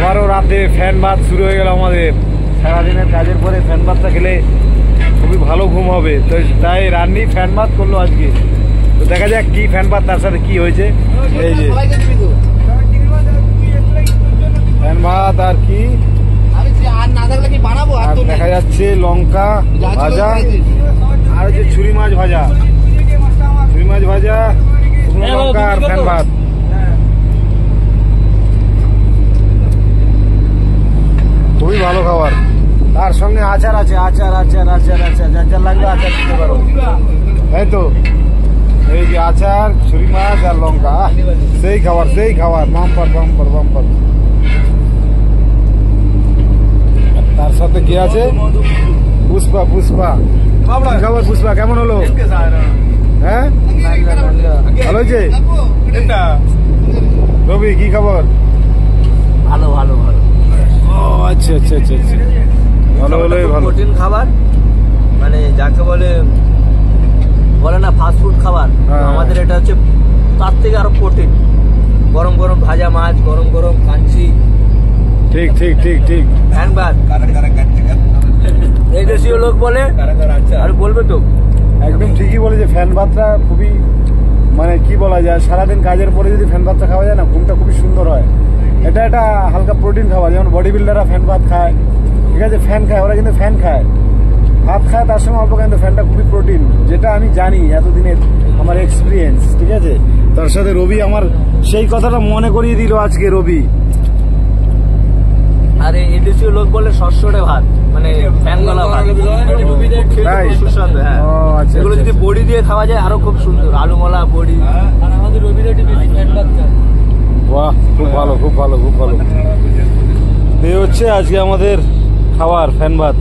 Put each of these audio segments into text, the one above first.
আবারও রাতে ফ্যান ভাত শুরু হয়ে গেল আমাদের। সারাদিনের কাজের পরে ফ্যান ভাতটা খেলে খুবই ভালো ঘুম হবে, তো তাই রান্নি ফ্যান ভাত করলো আজকে। তো দেখা যাক কি ফ্যান ভাত তার সাথে কি হয়েছে। এই যে ফ্যান ভাত আর কি, আর দেখা যাচ্ছে লঙ্কা ভাজা আর হচ্ছে ছুরি মাছ ভাজা, ছুরি মাছ ভাজা, শুকনো লঙ্কা আর ফ্যান ভাত। খুবই ভালো খাবার। তার সঙ্গে আচার আছে, আচার আচার আচার আচার যার যার লাগবে আচার দিতে পারো, তাই তো। এই যে আচার, ছুরি মাছ আর লঙ্কা, সেই খাবার সেই খাবার, বাম্পার বাম্পার বাম্পার। তার সাথে কি আছে? পুষ্পা, পুষ্পা খাবার। পুষ্পা কেমন হলো? হ্যাঁ ভালো হয়েছে। রবি কি খবর? ভালো ভালো ভালো। ও আচ্ছা আচ্ছা আচ্ছা আচ্ছা, ভালো হলোই ভালো। প্রোটিন খাবার, মানে যাকে বলে না ফাস্ট ফুড খাবার, আমাদের এটা হচ্ছে তার থেকে আরো প্রোটিন। গরম গরম ভাজা মাছ, গরম গরম কাঞ্চি। ঠিক ঠিক ঠিক ঠিক। ফ্যান ভাত এই দেশীয় লোক বলে, আর বলবে তো একদম ঠিকই বলে যে ফ্যান ভাতটা খুবই, মানে কি বলা যায়, সারাদিন কাজের পরে যদি ফ্যান ভাতটা খাওয়া যায় না, ঘুমটা খুবই সুন্দর হয়। এটা একটা হালকা প্রোটিন খাবার, যেমন বডি বিল্ডাররা ফ্যান ভাত খায়, ঠিক আছে, ফ্যান খায়, ওরা কিন্তু ফ্যান খায়, ভাত খায় তার সঙ্গে অল্প, কিন্তু ফ্যানটা খুবই প্রোটিন, যেটা আমি জানি এতদিনের আমার এক্সপিরিয়েন্স, ঠিক আছে। তার সাথে রবি আমার সেই কথাটা মনে করিয়ে দিল আজকে রবি। আরে এই দেশীয় লোক বলে শস্যরে ভাত, মানে ফ্যান গলা ভাত, সুস্বাদু। হ্যাঁ, এগুলো যদি বড়ি দিয়ে খাওয়া যায় আরো খুব সুন্দর, আলু মলা বড়ি। আর আমাদের রবিদের বেশি ফ্যান ভাত খায়। বাহ, খুব ভালো খুব ভালো খুব ভালো। এই হচ্ছে আজকে আমাদের খাবার, ফ্যান ভাত।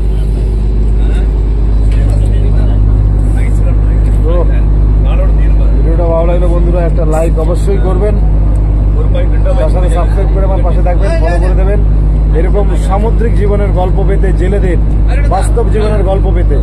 ভিডিওটা ভালো লাগলে বন্ধুরা একটা লাইক অবশ্যই করবেন, তার সাথে সাবস্ক্রাইব করে আমার পাশে থাকবেন, ফলো করে দেবেন। এরকম সামুদ্রিক জীবনের গল্প পেতে, জেলেদের বাস্তব জীবনের গল্প পেতে।